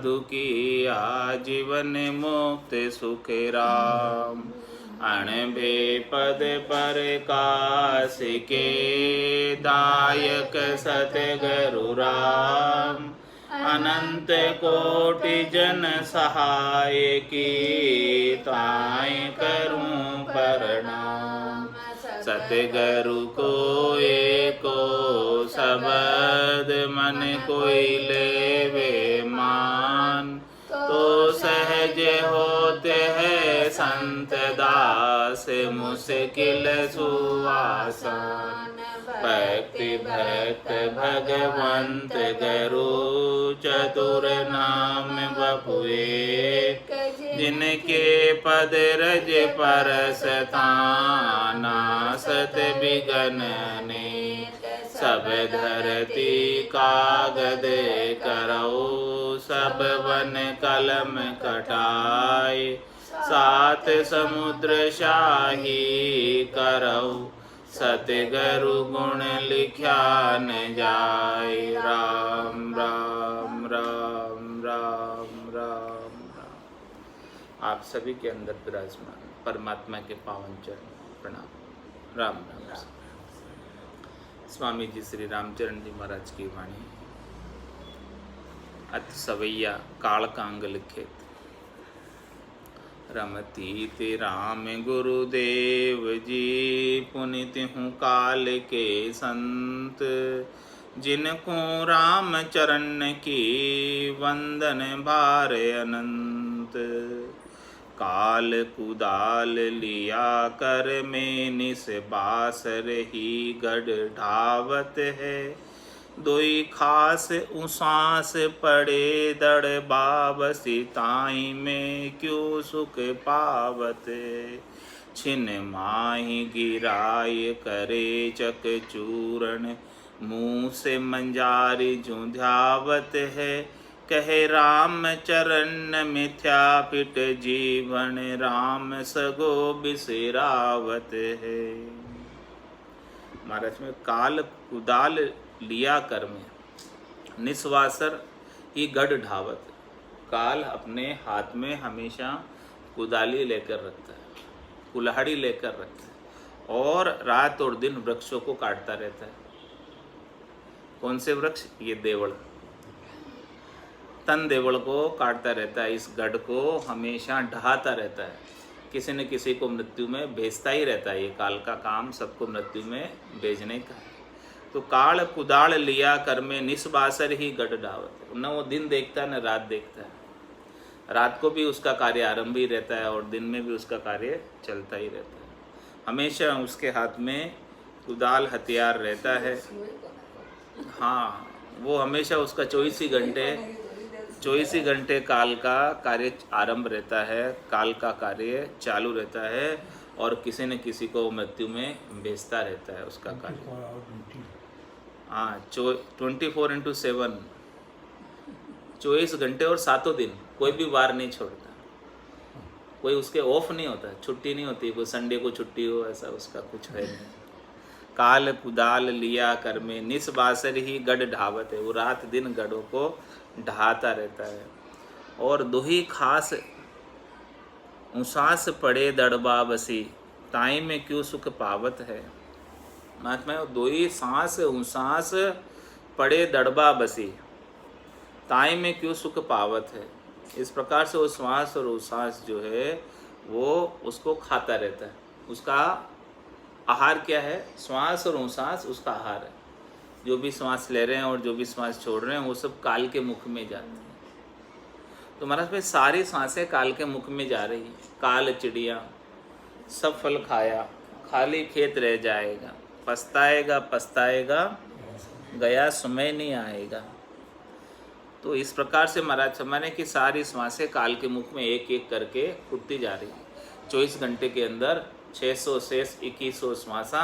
साधु की आजीवन मुक्त सुख राम। अणबे पद पर काश के दायक सतगुरु राम। अनंत कोटि जन सहाय की ताय करूं प्रणाम। सतगुरु को एको शब्द मन कोई लेवे मान। तो सहज होते हैं संत दास मुश्किल सुआसान। भक्ति भक्त भगवंत गुरु चतुर नाम बपुए। जिनके पद रज परस थाना सत बिगन ने। सब धरती कागद करौ सब वन कलम कटाए। सात समुद्र शाही करौ सतगुरु गुण लिख्या न जाय। राम राम राम राम राम राम। आप सभी के अंदर विराजमान परमात्मा के पावन चरण प्रणाम। राम राम। स्वामी जी श्री रामचरण जी महाराज की वाणी। अति सवैया काल कांग लिखित। रमती ते राम गुरुदेव जी पुनित हूँ काल के संत। जिनको राम चरण की वंदन भार अनंत। काल कुदाल लिया कर में निस बास रही गढ़ ढावत है। दोई खास उसास पड़े दड़ बाबसी ताई में क्यों सुख पावत। छिन माही गिराय करे चक चूरण मुँह से मंजारी जुंध्यावत है। कहे राम चरण मिथ्या पिट जीवन राम सगो बिसरावत है। महाराज में काल कुदाल लिया कर में निस्वासर ही गढ़ ढावत। काल अपने हाथ में हमेशा कुदाली लेकर रखता है, कुल्हाड़ी लेकर रखता है और रात और दिन वृक्षों को काटता रहता है। कौन से वृक्ष? ये देवड़, तन देवड़ को काटता रहता है। इस गढ़ को हमेशा ढहाता रहता है, किसी न किसी को मृत्यु में भेजता ही रहता है। ये काल का काम सबको मृत्यु में भेजने का है। तो काल कुदाल लिया कर में निस्बासर ही गढ़ ढावत। न वो दिन देखता है न रात देखता है। रात को भी उसका कार्य आरंभ ही रहता है और दिन में भी उसका कार्य चलता ही रहता है। हमेशा उसके हाथ में कुदाल हथियार रहता है। हाँ, वो हमेशा उसका 24 ही घंटे काल का कार्य आरंभ रहता है, काल का कार्य चालू रहता है और किसी न किसी को मृत्यु में भेजता रहता है उसका कार्य। हाँ, 24/7 24 घंटे और 7 दिन कोई भी वार नहीं छोड़ता। कोई उसके ऑफ नहीं होता, छुट्टी नहीं होती, कोई संडे को छुट्टी हो ऐसा उसका कुछ है नहीं। काल कुदाल लिया कर में निस्बासर ही गढ़ ढावत है। वो रात दिन गढ़ों को ढहाता रहता है। और दोही खास उसास पड़े दड़बा बसी ताई में क्यों सुख पावत है। महात्मा दोही सांस उसास पड़े दड़बा बसी ताई में क्यों सुख पावत है। इस प्रकार से वो श्वास और उसास जो है वो उसको खाता रहता है। उसका आहार क्या है? श्वास और उसास उसका आहार है। जो भी श्वास ले रहे हैं और जो भी श्वास छोड़ रहे हैं वो सब काल के मुख में जाते हैं। तो महाराज भाई सारी सांसें काल के मुख में जा रही है। काल चिड़िया सब फल खाया, खाली खेत रह जाएगा, पछताएगा पछताएगा गया समय नहीं आएगा। तो इस प्रकार से महाराज समझने की सारी श्वासें काल के मुख में एक एक करके फूटती जा रही है। 24 घंटे के अंदर 600 शेष 2100 श्वासा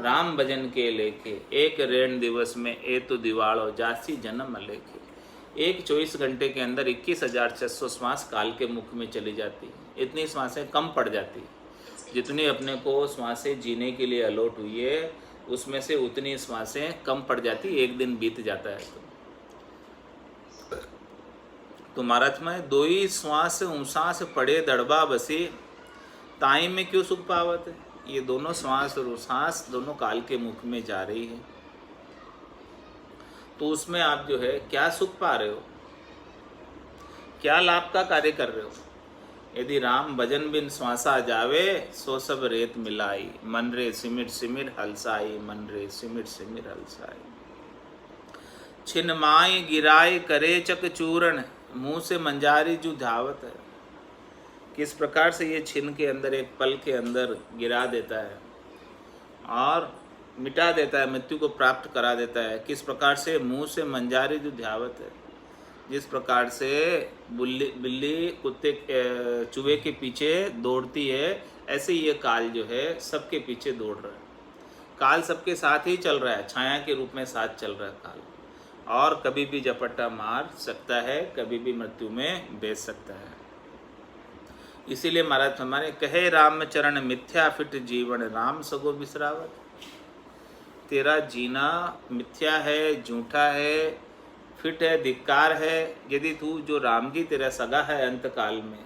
राम भजन के लेके एक रेण दिवस में ए तो दिवाड़ो जासी जन्म लेके। एक 24 घंटे के अंदर 21,600 श्वास काल के मुख में चली जाती है। इतनी श्वासें कम पड़ जाती है। जितनी अपने को श्वासें जीने के लिए अलॉट हुई है उसमें से उतनी श्वासें कम पड़ जाती, एक दिन बीत जाता है। तो महाराज में दो ही श्वास उसास पड़े दड़बा बसे, ताई में क्यों सुख पावत है। ये दोनों श्वास और उसास दोनों काल के मुख में जा रही है, तो उसमें आप जो है क्या सुख पा रहे हो, क्या लाभ का कार्य कर रहे हो। यदि राम भजन बिन श्वासा जावे, सो सब रेत मिलाई, मन रे सिमिर सिमिर हलसाई, मन रे सिमिर सिमिर हलसाई। छिन माई गिराए करे चक चूरण, मुंह से मंजारी जो धावत है। किस प्रकार से ये छिन के अंदर एक पल के अंदर गिरा देता है और मिटा देता है, मृत्यु को प्राप्त करा देता है। किस प्रकार से मुंह से मंजारी जो धावत है, जिस प्रकार से बिल्ली कुत्ते चूहे के पीछे दौड़ती है, ऐसे ये काल जो है सबके पीछे दौड़ रहा है। काल सबके साथ ही चल रहा है, छाया के रूप में साथ चल रहा है काल, और कभी भी झपट्टा मार सकता है, कभी भी मृत्यु में बेच सकता है। इसीलिए महाराज हमारे कहे राम चरण मिथ्या फिट जीवन, राम सगो बिसरावत। तेरा जीना मिथ्या है, झूठा है, फिट है, धिक्कार है, यदि तू जो राम जी तेरा सगा है अंत काल में,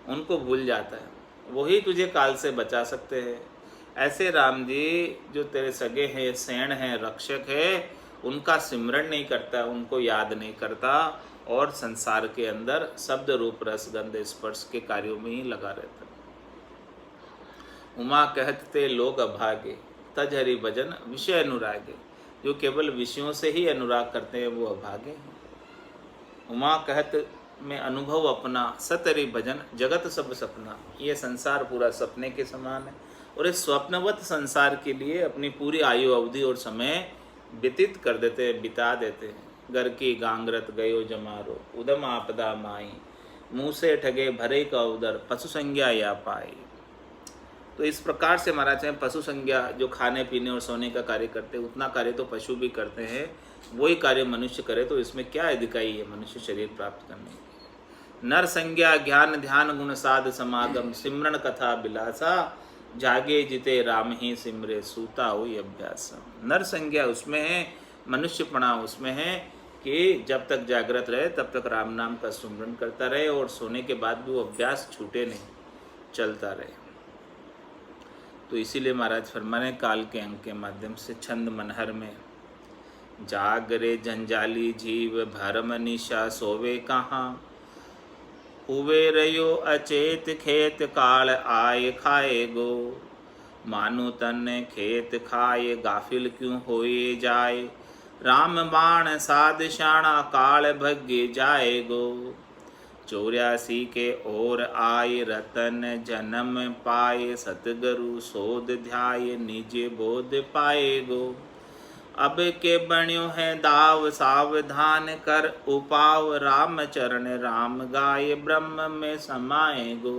उनको भूल जाता है। वही तुझे काल से बचा सकते हैं। ऐसे राम जी जो तेरे सगे हैं, सैन हैं, रक्षक है, उनका सिमरण नहीं करता, उनको याद नहीं करता, और संसार के अंदर शब्द रूप रस गंध स्पर्श के कार्यों में ही लगा रहता। उमा कहते लोग अभागे, तज हरि भजन विषय अनुरागे। जो केवल विषयों से ही अनुराग करते हैं वो अभागे हैं। उमा कहत में अनुभव अपना, सतरि भजन जगत सब सपना। ये संसार पूरा सपने के समान है, और इस स्वप्नवत संसार के लिए अपनी पूरी आयु अवधि और समय व्यतीत कर देते हैं, बिता देते हैं। घर की गांगरत गयो जमारो, उदम आपदा माई, मुँह से ठगे भरे का उदर, पशु संज्ञा या पाई। तो इस प्रकार से महाराज हैं पशु संज्ञा, जो खाने पीने और सोने का कार्य करते हैं, उतना कार्य तो पशु भी करते हैं, वही कार्य मनुष्य करे तो इसमें क्या अधिकाई है मनुष्य शरीर प्राप्त करने की। नर संज्ञा ज्ञान ध्यान गुण साध समागम, सिमरण कथा बिलासा, जागे जिते राम ही सिमरे, सूता हुई अभ्यास। नर संज्ञा उसमें है, मनुष्यपणा उसमें है कि जब तक जागृत रहे तब तक राम नाम का सुमरण करता रहे, और सोने के बाद भी वो अभ्यास छूटे नहीं, चलता रहे। तो इसीलिए महाराज फरमाने काल के अंक के माध्यम से छंद मनहर में, जागरे जंजाली जीव भरम निशा सोवे कहाँ, हुए रयो अचेत खेत काल आए खाए गो, मानो तन खेत खाए गाफिल क्यों होए जाए, राम बाण साध शाणा काल भग्गे जाए गो, 84 के ओर आए रतन जन्म पाए, सतगुरु सोध ध्याय निजे बोध पाए गो, अब के बण्यो है दाव सावधान कर, उपाव राम चरण राम गाये ब्रह्म में समाए गो।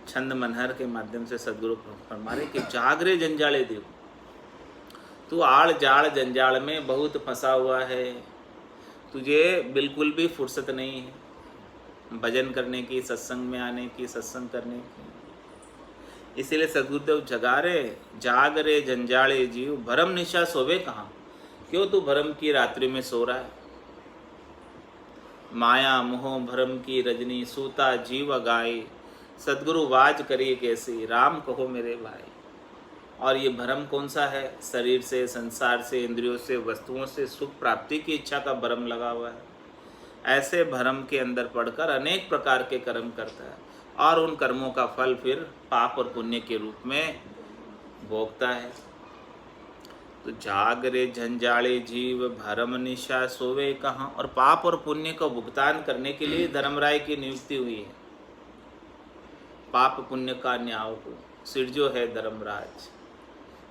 छंद मनहर के माध्यम से सदगुरु फरमारे कि जागरे जंजाले देव, तू आड़ जाड़ जंजाल में बहुत फंसा हुआ है, तुझे बिल्कुल भी फुर्सत नहीं है भजन करने की, सत्संग में आने की, सत्संग करने की। इसीलिए सदगुरुदेव जगा रे, जाग रे जंजाले जीव, भरम निशा सोवे कहाँ। क्यों तू भरम की रात्रि में सो रहा है। माया मोह भरम की रजनी, सूता जीव गाय, सदगुरु वाज करिए कैसी, राम कहो मेरे भाई। और ये भ्रम कौन सा है, शरीर से, संसार से, इंद्रियों से, वस्तुओं से सुख प्राप्ति की इच्छा का भ्रम लगा हुआ है। ऐसे भ्रम के अंदर पड़कर अनेक प्रकार के कर्म करता है, और उन कर्मों का फल फिर पाप और पुण्य के रूप में भोगता है। तो जागरे झंझाड़े जीव भरम निशा सोवे कहाँ। और पाप और पुण्य का भुगतान करने के लिए धर्मराय की नियुक्ति हुई है। पाप पुण्य का न्याय को सिरजो है धर्मराज,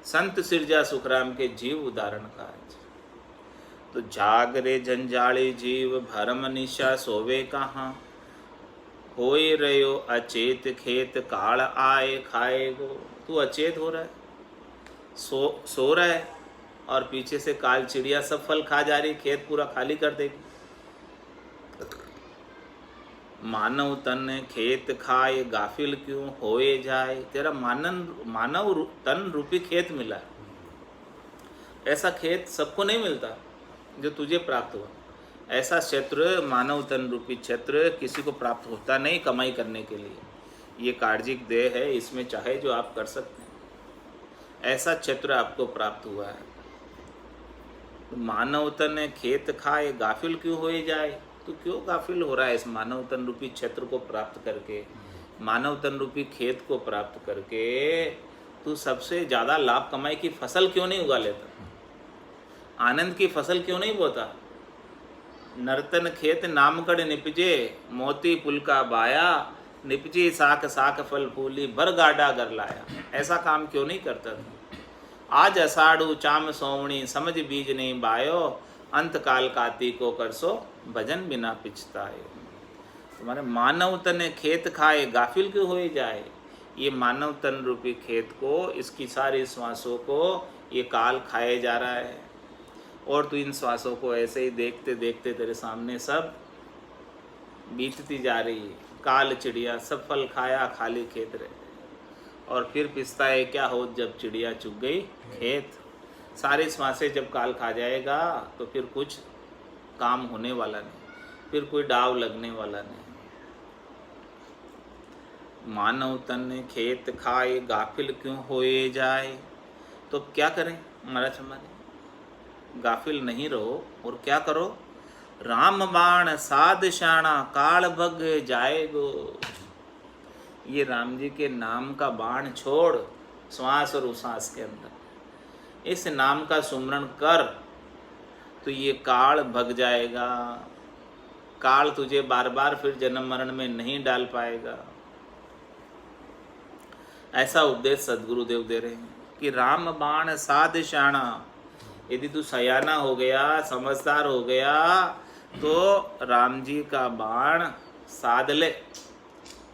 संत सिरजा सुखराम के जीव उदाहरण काज। तो जागरे झंझाड़े जीव भरम निशा सोवे कहाँ, होए रयो अचेत खेत काल आए खाए गो। तू अचेत हो रहा है, सो रहा है, और पीछे से काल चिड़िया सब फल खा जा रही, खेत पूरा खाली कर देगी। मानव तन खेत खाए गाफिल क्यों होए जाए। तेरा मानव तन रूपी खेत मिला है। ऐसा खेत सबको नहीं मिलता जो तुझे प्राप्त हुआ। ऐसा क्षेत्र, मानव तन रूपी क्षेत्र किसी को प्राप्त होता नहीं कमाई करने के लिए। ये कार्जिक देह है, इसमें चाहे जो आप कर सकते हैं। ऐसा क्षेत्र आपको प्राप्त हुआ है। मानव तन खेत खाए गाफिल क्यों हो जाए? तो क्यों गाफिल हो रहा है इस मानव तन रूपी क्षेत्र को प्राप्त करके? मानव तन रूपी खेत को प्राप्त करके तू सबसे ज़्यादा लाभ कमाई की फसल क्यों नहीं उगा लेता? आनंद की फसल क्यों नहीं बोता? नर्तन खेत नामकड़ निपजे, मोती पुल का बाया, निपजी साख साख फल फूली, भर गाडा कर लाया। ऐसा काम क्यों नहीं करता था? आज अषाढ़ू चाम सोवणी, समझ बीज नहीं बायो, अंत काल काती को करसो, भजन बिना पिछतायो। तुम्हारे मानव तन खेत खाए गाफिल क्यों हो जाए? ये मानव तन रूपी खेत को, इसकी सारी श्वासों को ये काल खाए जा रहा है, और तू इन श्वासों को ऐसे ही देखते देखते तेरे सामने सब बीतती जा रही है। काल चिड़िया सब फल खाया, खाली खेत रहे, और फिर पिसता है क्या हो जब चिड़िया चुग गई खेत। सारी श्वासें जब काल खा जाएगा तो फिर कुछ काम होने वाला नहीं, फिर कोई डाव लगने वाला नहीं। मानव तन खेत खाए गाफिल क्यों होए जाए? तो क्या करें महाराज हमारे? गाफिल नहीं रहो, और क्या करो? राम बाण साध शाणा, काल भग जाएगो। ये राम जी के नाम का बाण छोड़, श्वास और उश्वास के अंदर इस नाम का सुमरण कर, तो ये काल भग जाएगा। काल तुझे बार बार फिर जन्म मरण में नहीं डाल पाएगा। ऐसा उपदेश सदगुरुदेव दे रहे हैं कि राम बाण साध शाणा। यदि तू सयाना हो गया, समझदार हो गया, तो राम जी का बाण साध ले,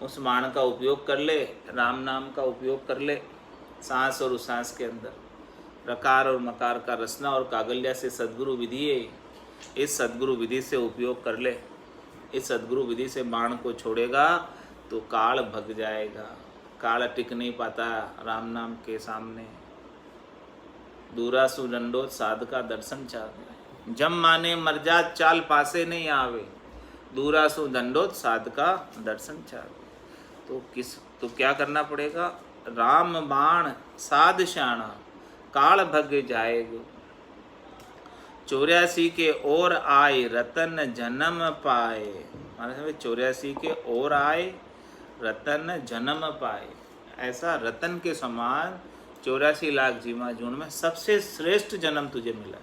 उस बाण का उपयोग कर ले, राम नाम का उपयोग कर ले। सांस और उश्वास के अंदर रकार और मकार का रचना और कागल्या से सदगुरु विधि है। इस सदगुरु विधि से उपयोग कर ले। इस सदगुरु विधि से बाण को छोड़ेगा तो काल भग जाएगा। काल टिक नहीं पाता राम नाम के सामने। दूरा सु दंडोत साध का दर्शन चाहे, जम माने मरजात चाल पासे नहीं आवे। दूरा सु दंडोत साध का दर्शन चाहे। तो क्या करना पड़ेगा? राम बाण साध शाणा, काल भग जाएगो। 84 के ओर आए, रतन जन्म पाए। माने 84 के ओर आए, रतन जन्म पाए। ऐसा रतन के समान 84 लाख जीवा जून में सबसे श्रेष्ठ जन्म तुझे मिला।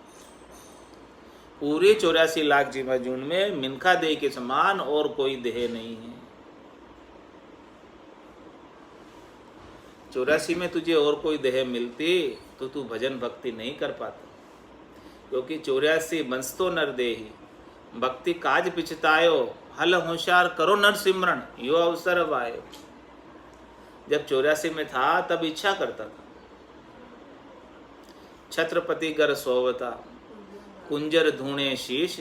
पूरे 84 लाख जीवा जून में मिनखा देह के समान और कोई देह नहीं है। 84 में तुझे और कोई देह मिलती तो तू भजन भक्ति नहीं कर पाता, क्योंकि 84 बंसतो नर देही, भक्ति काज पिछतायो, हल होशियार करो नर सिमरण, यो अवसर अब आयो। जब 84 में था तब इच्छा करता था, छत्रपति गर सोवता, कुंजर धूणे शीश,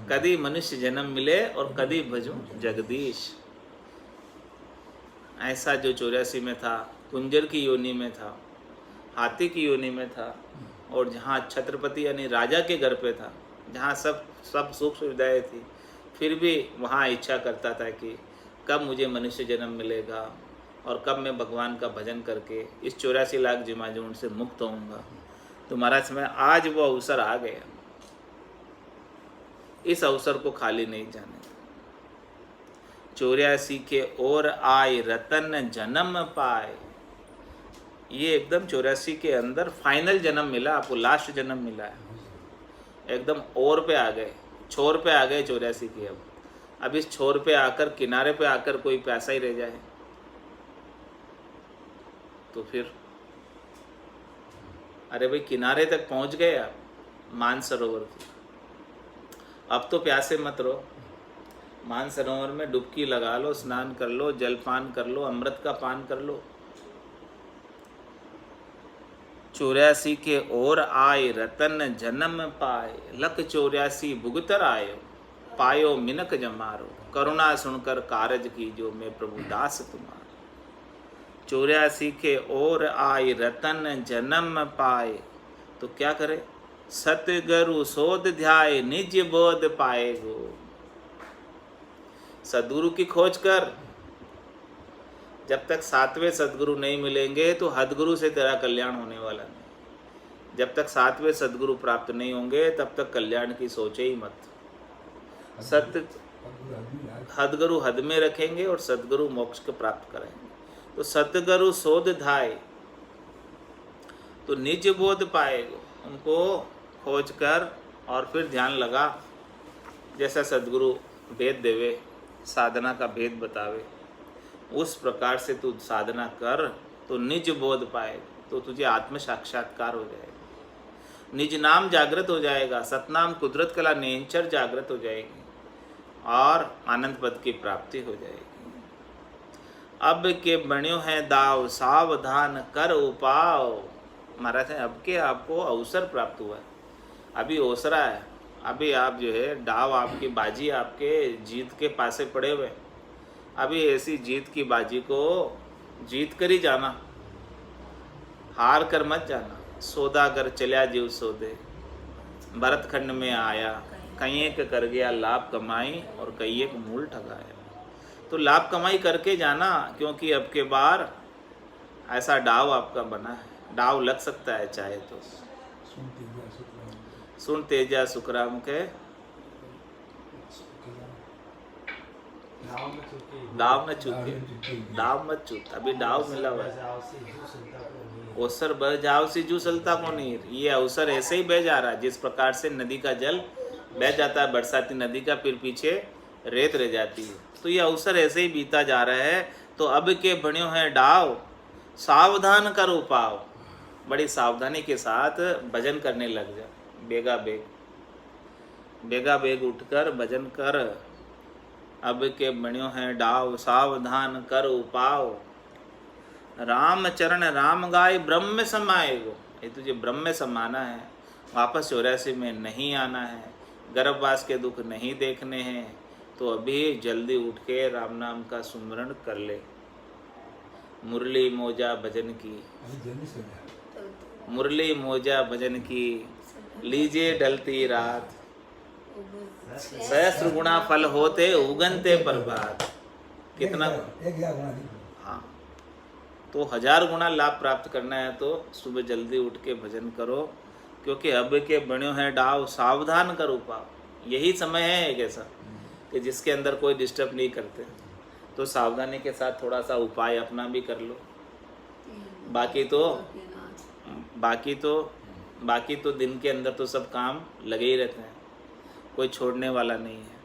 कदी मनुष्य जन्म मिले और कदी भजूं जगदीश। ऐसा जो 84 में था, कुंजर की योनि में था, हाथी की योनि में था, और जहाँ छत्रपति यानी राजा के घर पे था, जहाँ सब सुख सुविधाएं थी, फिर भी वहाँ इच्छा करता था कि कब मुझे मनुष्य जन्म मिलेगा और कब मैं भगवान का भजन करके इस 84 लाख जिमाजून से मुक्त होऊंगा। तो महाराज में आज वो अवसर आ गया। इस अवसर को खाली नहीं जाने। 84 के ओर आए, रतन जन्म पाए। ये एकदम 84 के अंदर फाइनल जन्म मिला आपको, लास्ट जन्म मिला है। एकदम ओर पे आ गए, छोर पे आ गए 84 की। अब इस छोर पे आकर, किनारे पे आकर कोई प्यासा ही रह जाए तो फिर, अरे भाई किनारे तक पहुंच गए आप मानसरोवर की, अब तो प्यासे मत रहो। मानसरोवर में डुबकी लगा लो, स्नान कर लो, जलपान कर लो, अमृत का पान कर लो। 84 के ओर आए, रतन जन्म पाए, लख 84 भुगतर आयो, पायो मिनक जमारो, करुणा सुनकर कारज की जो मैं प्रभु दास तुम्हारा। 84 के ओर आए, रतन जन्म पाए। तो क्या करे? सतगुरु सोध ध्याय निज बोध पाएगो। सदगुरु की खोज कर। जब तक सातवें सदगुरु नहीं मिलेंगे तो हदगुरु से तेरा कल्याण होने वाला नहीं। जब तक सातवें सदगुरु प्राप्त नहीं होंगे तब तक कल्याण की सोचे ही मत। सत्य हदगुरु हद में रखेंगे और सदगुरु मोक्ष को प्राप्त कराएंगे। तो सतगुरु सोध धाय तो निज बोध पाएगो। उनको खोज कर और फिर ध्यान लगा। जैसा सदगुरु भेद देवे, साधना का भेद बतावे, उस प्रकार से तू साधना कर तो निज बोध पाए, तो तुझे आत्म साक्षात्कार हो जाएगा। निज नाम जागृत हो जाएगा, सतनाम कुदरत कला नेंचर जागृत हो जाएगी और आनंद पद की प्राप्ति हो जाएगी। अब के बण्यो है दाव सावधान कर उपाव। महाराज है अब के आपको अवसर प्राप्त हुआ है, अभी ओसरा है, अभी आप जो है डाव आपकी बाजी आपके जीत के पासे पड़े हुए। अभी ऐसी जीत की बाजी को जीत कर ही जाना, हार कर मत जाना। सौदा कर चल्या जीव सौदे, भरतखंड में आया कहीं एक कर गया लाभ कमाई और कहीं एक मूल ठगाया। तो लाभ कमाई करके जाना, क्योंकि अब के बार ऐसा डाव आपका बना है। डाव लग सकता है चाहे तो। सुन तेजा सुखराम के डाव न चूके, डाव मत चूक। अभी डाव मिला हुआ है। अवसर बह जाओ सी जू सलता को नीर। ये अवसर ऐसे ही बह जा रहा है जिस प्रकार से नदी का जल बह जाता है बरसाती नदी का, फिर पीछे रेत रह जाती है। तो ये अवसर ऐसे ही बीता जा रहा है। तो अब के बण्यो है डाव सावधान कर उपाव। बड़ी सावधानी के साथ भजन करने लग जा। बेगा बेग उठकर भजन कर। अब के बण्यो है डाव सावधान कर उपाव। राम चरण राम गाय ब्रह्म समाएगो। ये तुझे ब्रह्म में समाना है, वापस 84 में नहीं आना है, गर्भवास के दुख नहीं देखने हैं। तो अभी जल्दी उठ के राम नाम का सुमरण कर ले। मुरली मोजा भजन की, मुरली मोजा भजन की लीजिए डलती रात। सहस्र गुणा फल होते उगनते प्रभात। कितना? हाँ, तो 1000 गुना लाभ प्राप्त करना है तो सुबह जल्दी उठ के भजन करो, क्योंकि अब के बण्यो है डाव सावधान कर उपाव। यही समय है एक ऐसा कि जिसके अंदर कोई डिस्टर्ब नहीं करते। तो सावधानी के साथ थोड़ा सा उपाय अपना भी कर लो। बाकी तो दिन के अंदर तो सब काम लगे ही रहते हैं, कोई छोड़ने वाला नहीं है।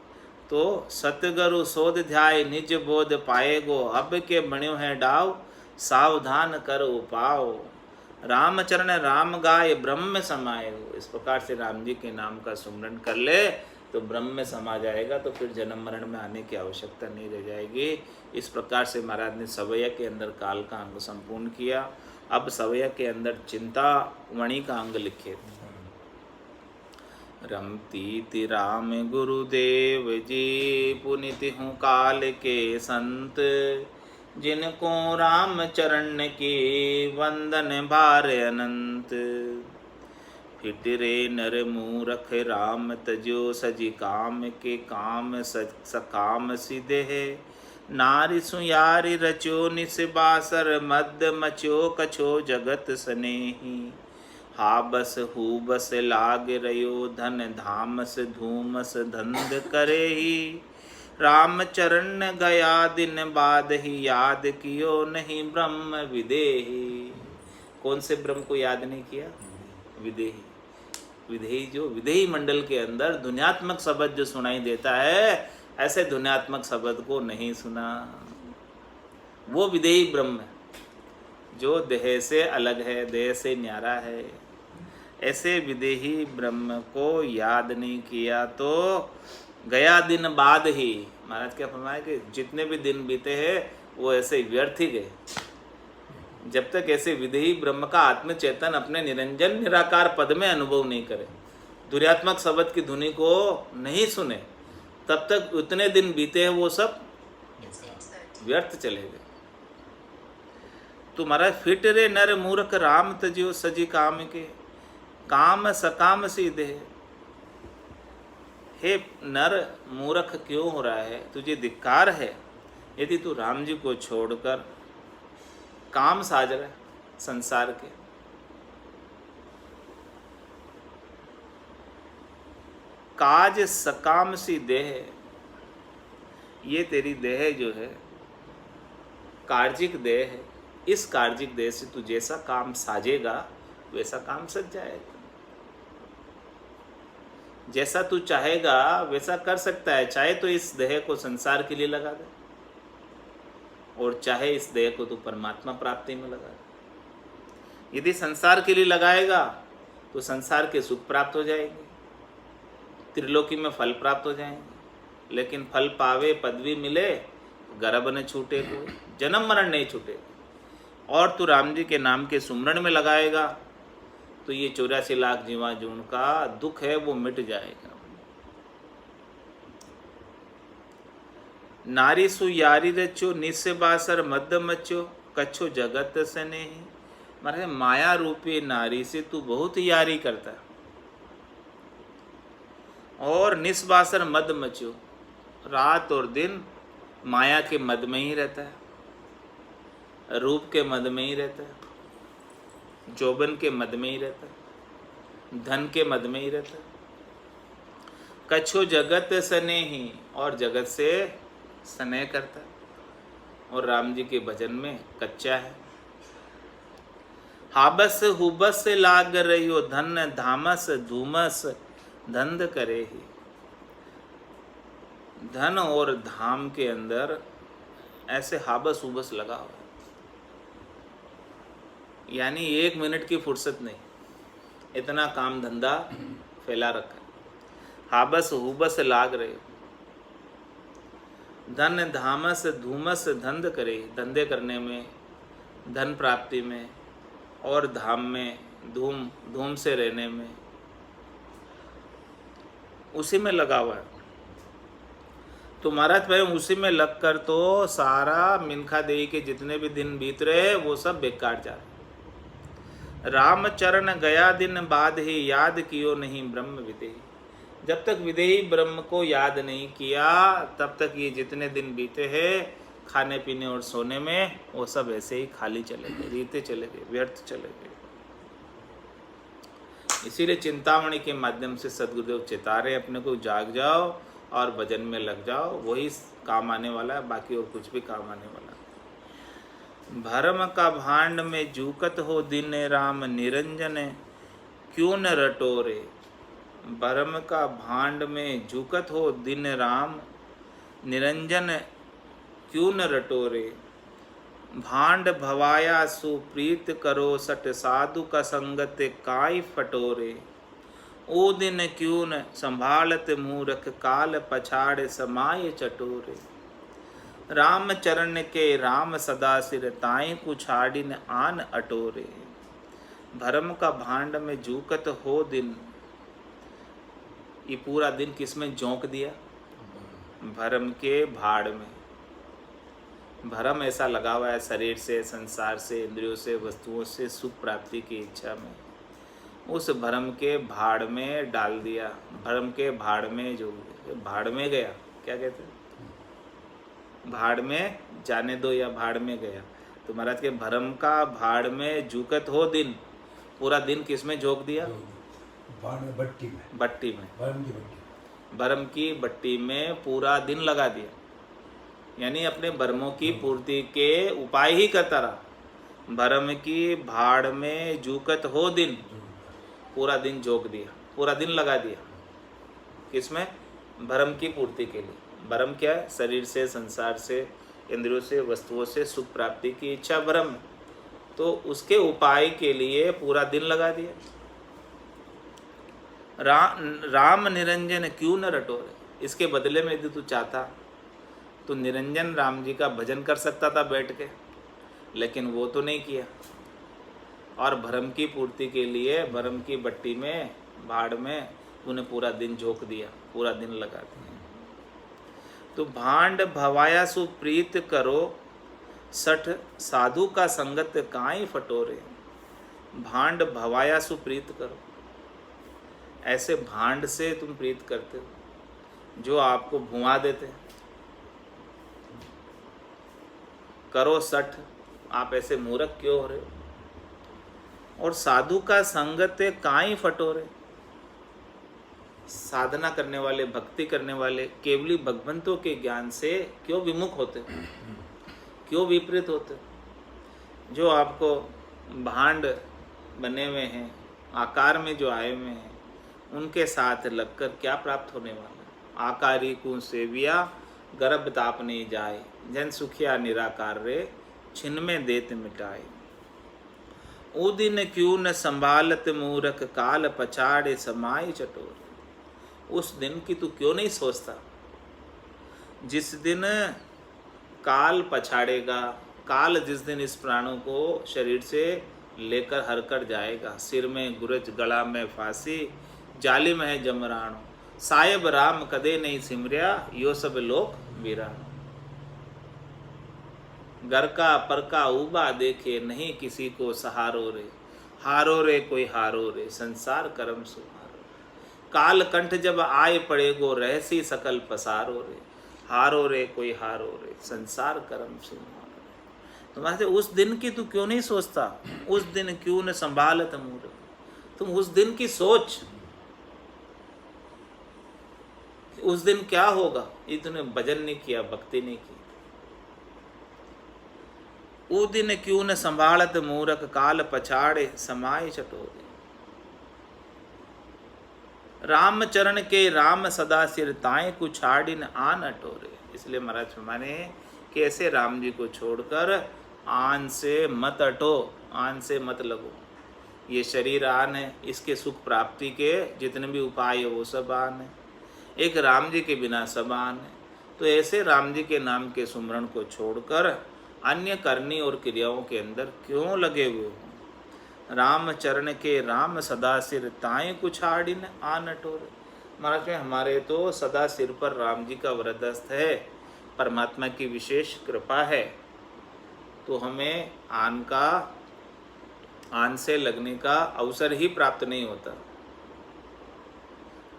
तो सतगुरु सोध ध्याय निज बोध पाएगो। अब के बण्यो है डाव सावधान कर उपाव। रामचरण राम गाय ब्रह्म समाएगो। इस प्रकार से राम जी के नाम का सुमरण कर ले तो ब्रह्म में समा जाएगा। तो फिर जन्म मरण में आने की आवश्यकता नहीं रह जाएगी। इस प्रकार से महाराज ने सवैया के अंदर काल का अंग संपूर्ण किया। अब सवैया के अंदर चिंता वणि का अंग लिखे। रमती राम गुरुदेव जी पुनित हूँ काल के संत। जिनको राम चरण की वंदन भार अनंत। फिटरे नर मूरख राम तजो सजी काम के काम सकाम सिदे है। नारी सुयारी रचो निस बासर मद मचो कछो जगत स्नेही। हा बस हु बस लाग रयो धन धामस धूमस धंध करे ही। राम चरण गया दिन बाद ही याद कियो नहीं ब्रह्म विदेही। कौन से ब्रह्म को याद नहीं किया? विदेही। विदेही जो विदेही मंडल के अंदर ध्वन्यात्मक शब्द जो सुनाई देता है, ऐसे ध्वन्यात्मक शब्द को नहीं सुना। वो विदेही ब्रह्म जो देह से अलग है, देह से न्यारा है। ऐसे विदेही ब्रह्म को याद नहीं किया तो गया दिन बाद ही। महाराज क्या फरमाया कि जितने भी दिन बीते हैं वो ऐसे व्यर्थ ही गए। जब तक ऐसे विदेही ब्रह्म का आत्मचेतन अपने निरंजन निराकार पद में अनुभव नहीं करे, दुर्यात्मक शब्द की धुनी को नहीं सुने, तब तक उतने दिन बीते हैं वो सब व्यर्थ चले गए। तो महाराज फिट रे नर मूर्ख राम तजियो सजी काम के। काम सकाम सी देह। हे नर मूर्ख क्यों हो रहा है, तुझे धिक्कार है यदि तू राम जी को छोड़कर काम साज रहा है संसार के। काज सकाम सी देह, ये तेरी देह जो है कार्जिक देह है। इस कार्जिक देह से तू जैसा काम साजेगा वैसा काम सज जाएगा। जैसा तू चाहेगा वैसा कर सकता है। चाहे तो इस देह को संसार के लिए लगा दे और चाहे इस देह को तू परमात्मा प्राप्ति में लगा दे। यदि संसार के लिए लगाएगा तो संसार के सुख प्राप्त हो जाएंगे, त्रिलोकी में फल प्राप्त हो जाएंगे। लेकिन फल पावे पदवी मिले गर्भ न छूटे, कोई जन्म मरण नहीं छूटे। और तू राम जी के नाम के सुमरण में लगाएगा तो ये 84 लाख जीवा जून का दुख है वो मिट जाएगा। नारी सु यारी रचो निस्य बासर मध्य मचो कच्छो जगत से नहीं। मारे माया रूपी नारी से तू बहुत यारी करता है और निस्बासर मद मचो, रात और दिन माया के मद में ही रहता है, रूप के मद में ही रहता है, जोबन के मद में ही रहता है, धन के मद में ही रहता है। कच्छो जगत स्नेही, और जगत से स्नेह करता है और राम जी के भजन में कच्चा है। हाबस हुबस लाग रहियो धन धामस धूमस धंध करे ही। धन और धाम के अंदर ऐसे हाबस हुबस लगा हुआ है, यानी 1 मिनट की फुर्सत नहीं, इतना काम धंधा फैला रखा है। हाबस हुबस लाग रहे, धन धामस धूमस धंध करे, धंधे करने में, धन प्राप्ति में और धाम में, धूम धूम से रहने में, उसी में लगा हुआ है। तो महाराज भाई उसी में लगकर तो सारा मिनखा देही के जितने भी दिन बीत रहे वो सब बेकार जा रहे। रामचरण गया दिन बाद ही याद कियो नहीं ब्रह्म विदेही। जब तक विदेही ब्रह्म को याद नहीं किया तब तक ये जितने दिन बीते हैं खाने पीने और सोने में वो सब ऐसे ही खाली चले गए, रीते चले गए, व्यर्थ चले गए। इसीलिए चिंतामणि के माध्यम से सदगुरुदेव चेता रहे अपने को, जाग जाओ और भजन में लग जाओ, वही काम आने वाला है, बाकी और कुछ भी काम आने वाला है। भरम का भांड में जूकत हो दिन राम निरंजन क्यों न रटोरे। भरम का भांड में जूकत हो दिन राम निरंजन क्यों न रटोरे। भांड भवाया सुप्रीत करो सट साधु का संगत काई फटोरे। ओ दिन क्यों न संभालत मूरख काल पछाड़ समाय चटोरे। राम चरण के राम सदा सिर ताई कुछाड़िन आन अटोरे। भरम का भांड में जूकत हो दिन, ये पूरा दिन किसमें झोंक दिया? भरम के भाड़ में। भरम ऐसा लगा हुआ है शरीर से, संसार से, इंद्रियों से, वस्तुओं से सुख प्राप्ति की इच्छा में, उस भरम के भाड़ में डाल दिया। भरम के भाड़ में जो भाड़ में गया, क्या कहते हैं, भाड़ में जाने दो या भाड़ में गया। तो महाराज के भरम का भाड़ में झुकत हो दिन, पूरा दिन किसमें झोंक दिया? भट्टी में, भट्टी में, भरम की भट्टी में पूरा दिन लगा दिया। यानी अपने भरमों की पूर्ति के उपाय ही करता रहा। भरम की भाड़ में झुकत हो दिन, पूरा दिन झोंक दिया, पूरा दिन लगा दिया किसमें? भरम की पूर्ति के लिए। भरम क्या है? शरीर से, संसार से, इंद्रियों से, वस्तुओं से सुख प्राप्ति की इच्छा भरम। तो उसके उपाय के लिए पूरा दिन लगा दिया। राम निरंजन क्यों न रटोरे। इसके बदले में यदि तू चाहता तो निरंजन राम जी का भजन कर सकता था बैठ के, लेकिन वो तो नहीं किया। और भरम की पूर्ति के लिए भरम की भट्टी में, भाड़ में तूने पूरा दिन झोंक दिया, पूरा दिन लगा दिया। तो भांड भवाया सुप्रीत करो सठ साधु का संगत काई फटोरे। भांड भवाया सुप्रीत करो, ऐसे भांड से तुम प्रीत करते हो जो आपको भुआ देते हैं। करो सठ, आप ऐसे मूर्ख क्यों हो रहे हो? और साधु का संगत काई फटोरे। साधना करने वाले, भक्ति करने वाले केवली भगवंतों के ज्ञान से क्यों विमुख होते हो, क्यों विपरीत होते हो? जो आपको भांड बने हुए हैं, आकार में जो आए हुए हैं, उनके साथ लगकर क्या प्राप्त होने वाला? आकारी को सेविया गर्भ ताप नहीं जाए, जन सुखिया निराकार रे छिन में देत मिटाए। ओ दिन क्यों न संभालत मूरख, काल पछाड़े समाई चटोर। उस दिन की तू क्यों नहीं सोचता जिस दिन काल पछाड़ेगा। काल जिस दिन इस प्राणों को शरीर से लेकर हर कर जाएगा। सिर में गुरज, गला में फांसी, जालिम है जमराणो। साहेब राम कदे नहीं सिमरिया, यो सब लोक वीरानो। घर का पर का उबा देखे, नहीं किसी को सहारो रे। हारो रे कोई हारो रे, संसार कर्म सुहारो। काल कंठ जब आए पड़ेगो, रहसी सकल पसारो रे। हारो रे कोई हारो रे, संसार कर्म सुहारो। तुम्हारे उस दिन की तू क्यों नहीं सोचता? उस दिन क्यों न संभालत मूरख। तुम उस दिन की सोच, उस दिन क्या होगा। ये तूने भजन नहीं किया, भक्ति नहीं की। ऊ दिन क्यों न संभालत मूरख, काल पछाड़े समाय चटोरे। राम चरण के राम सदा सिर, ताए कुछाड़िन आन अटोरे। इसलिए महाराज फरमाने कि ऐसे राम जी को छोड़कर आन से मत अटो, आन से मत लगो। ये शरीर आन है, इसके सुख प्राप्ति के जितने भी उपाय है वो सब आन है। एक राम जी के बिना सब आन है। तो ऐसे राम जी के नाम के सुमरण को छोड़कर अन्य करनी और क्रियाओं के अंदर क्यों लगे हुए हो? राम चरण के राम सदा सिर, ताए कुछाड़िन आन अटोरे। महाराज में हमारे तो सदा सिर पर राम जी का वरदस्त है, परमात्मा की विशेष कृपा है। तो हमें आन से लगने का अवसर ही प्राप्त नहीं होता।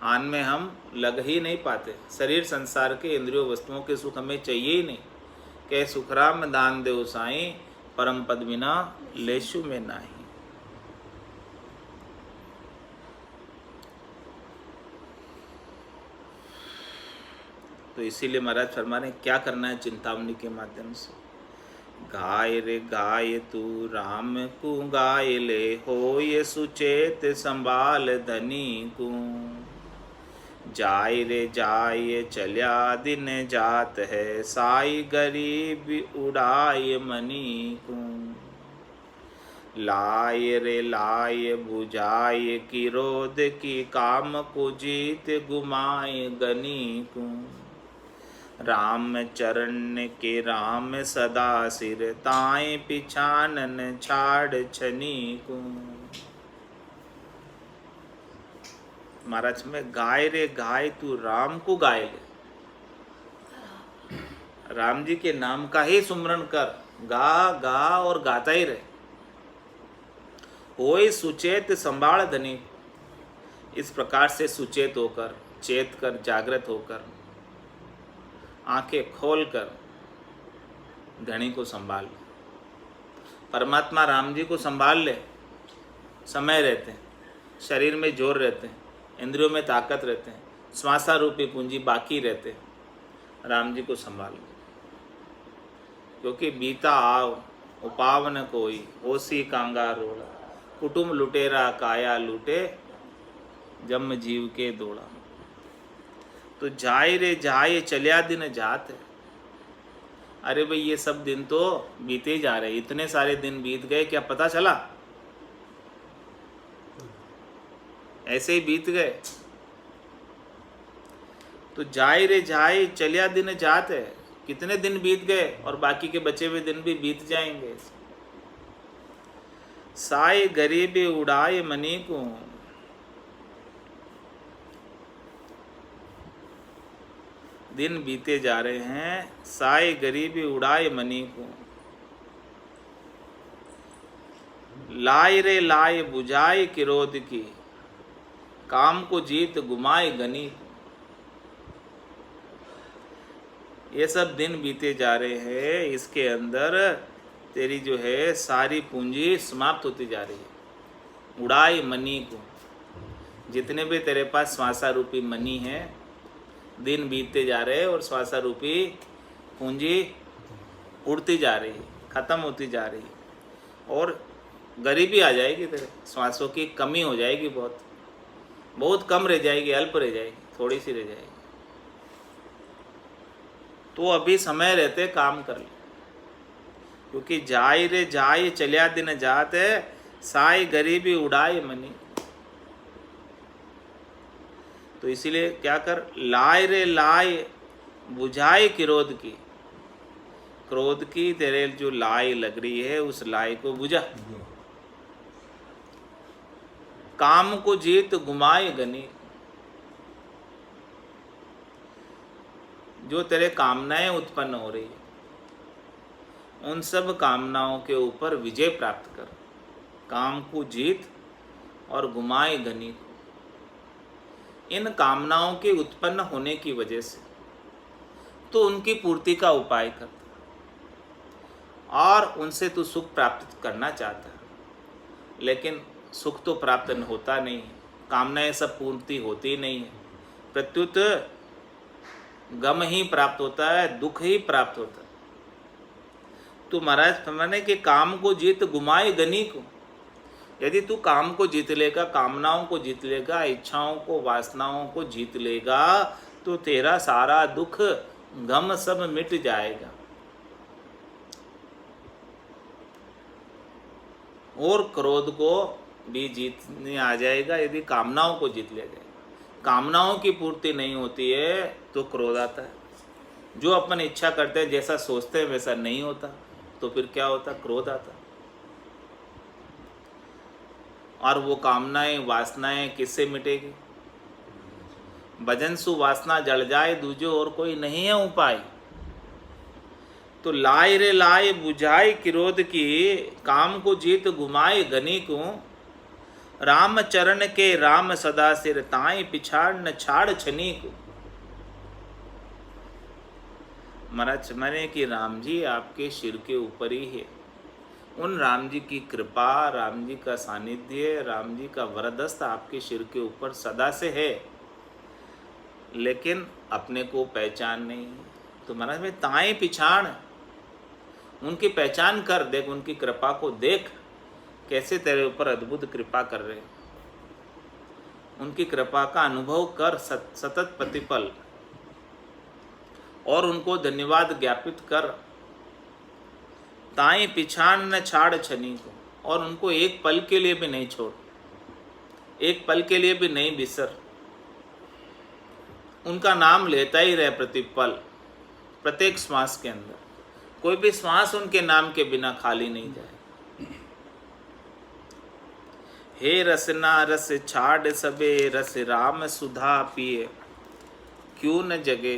आन में हम लग ही नहीं पाते। शरीर संसार के इंद्रियों वस्तुओं के सुख हमें चाहिए ही नहीं। कह सुखराम दान देव साईं, परम पद बिना लेशु में नाही। तो इसीलिए महाराज फरमा रहे क्या करना है चिंतामणि के माध्यम से। गाय रे गाय तू राम को गाय ले, हो ये सुचेत संभाल धनी को। जाय रे जाय चल्या दिन जात है, साई गरीब उड़ाए मनी को। लाय रे लाय बुझाए किरोध की, काम को जीत गुमाए गनी को। राम चरण के राम सदा सिर, ताए पिछानन छाड़ छनी को। महाराज में गाय रे गाय तू राम को गाय ले। राम जी के नाम का ही सुमरण कर, गा गा और गाता ही रहे। होय सुचेत संभाल धनी। इस प्रकार से सुचेत होकर, चेत कर, जागृत होकर, आंखें खोलकर धनी को संभाल ले। परमात्मा राम जी को संभाल ले। समय रहते हैं, शरीर में जोर रहते हैं, इंद्रियों में ताकत रहते हैं, श्वासा रूपी पूंजी बाकी रहते हैं। राम जी को संभाल ले। क्योंकि बीता आव उपाव न कोई, होसी कांगा रोड़ा। कुटुम लुटेरा काया लूटे, जम जीव के दौड़ा। तो जाय रे जाय चलिया दिन जात है। अरे भाई ये सब दिन तो बीते जा रहे, इतने सारे दिन बीत गए, क्या पता चला? ऐसे ही बीत गए। तो जाय रे जाय चलिया दिन जात है। कितने दिन बीत गए और बाकी के बचे हुए दिन भी बीत जाएंगे। साई गरीबी उड़ाए मनी को। दिन बीते जा रहे हैं, साई गरीबी उड़ाए मनी को। लाए रे लाए बुझाए किरोध की। काम को जीत गुमाए गनी। ये सब दिन बीते जा रहे हैं, इसके अंदर तेरी जो है सारी पूंजी समाप्त होती जा रही है। उड़ाई मनी को, जितने भी तेरे पास श्वासा रूपी मनी है, दिन बीतते जा रहे हैं और श्वासा रूपी पूंजी उड़ती जा रही है, ख़त्म होती जा रही है और गरीबी आ जाएगी, तेरे श्वासों की कमी हो जाएगी, बहुत बहुत कम रह जाएगी, अल्प रह जाएगी, थोड़ी सी रह जाएगी। तो अभी समय रहते काम कर ले, क्योंकि जाय रे जाय चलिया दिन जात है, साई गरीबी उड़ाई मनी। तो इसीलिए क्या कर, लाए रे लाए बुझाए क्रोध की, क्रोध की तेरे जो लाई लग रही है उस लाई को बुझा। काम को जीत गुमाए गनी, जो तेरे कामनाएं उत्पन्न हो रही है उन सब कामनाओं के ऊपर विजय प्राप्त कर। काम को जीत और गुमाए गनी को, इन कामनाओं के उत्पन्न होने की वजह से तो उनकी पूर्ति का उपाय कर और उनसे तू सुख प्राप्त करना चाहता है, लेकिन सुख तो प्राप्त होता नहीं है, कामनाएं सब पूर्ति होती नहीं है, प्रत्युत गम ही प्राप्त होता है, दुख ही प्राप्त होता है। तो महाराज फरमाने कि काम को जीत गुमाए गनी को, यदि तू काम को जीत लेगा, कामनाओं को जीत लेगा, इच्छाओं को, वासनाओं को जीत लेगा, तो तेरा सारा दुख गम सब मिट जाएगा और क्रोध को भी जीतने आ जाएगा। यदि कामनाओं को जीत लेगा, कामनाओं की पूर्ति नहीं होती है तो क्रोध आता है। जो अपन इच्छा करते हैं, जैसा सोचते हैं वैसा नहीं होता, तो फिर क्या होता, क्रोध आता। और वो कामनाएं, वासनाएं किससे मिटेगी? भजन सु वासना जल जाए, दूजो और कोई नहीं है उपाय। तो लाए रे लाए बुझाए क्रोध की, काम को जीत गुमाए गनी को, राम चरण के राम सदा सिर, ताई पिछाड़ न छाड़ छनी को। महाराज मैंने कि राम जी आपके सिर के ऊपर ही है, उन राम जी की कृपा, राम जी का सानिध्य, राम जी का वरदस्त आपके सिर के ऊपर सदा से है, लेकिन अपने को पहचान नहीं। तो महाराज में ताए पिछाड़, उनकी पहचान कर, देख उनकी कृपा को देख, कैसे तेरे ऊपर अद्भुत कृपा कर रहे। उनकी कृपा का अनुभव कर सतत प्रतिपल और उनको धन्यवाद ज्ञापित कर। ताई पिछाड़ न छाड़ छनी को, और उनको एक पल के लिए भी नहीं छोड़, एक पल के लिए भी नहीं बिसर। उनका नाम लेता ही रहे प्रतिपल, प्रत्येक श्वास के अंदर, कोई भी श्वास उनके नाम के बिना खाली नहीं जाए। हे रसना रस छाड़ सबे, रस राम सुधा पिए, क्यों न जगे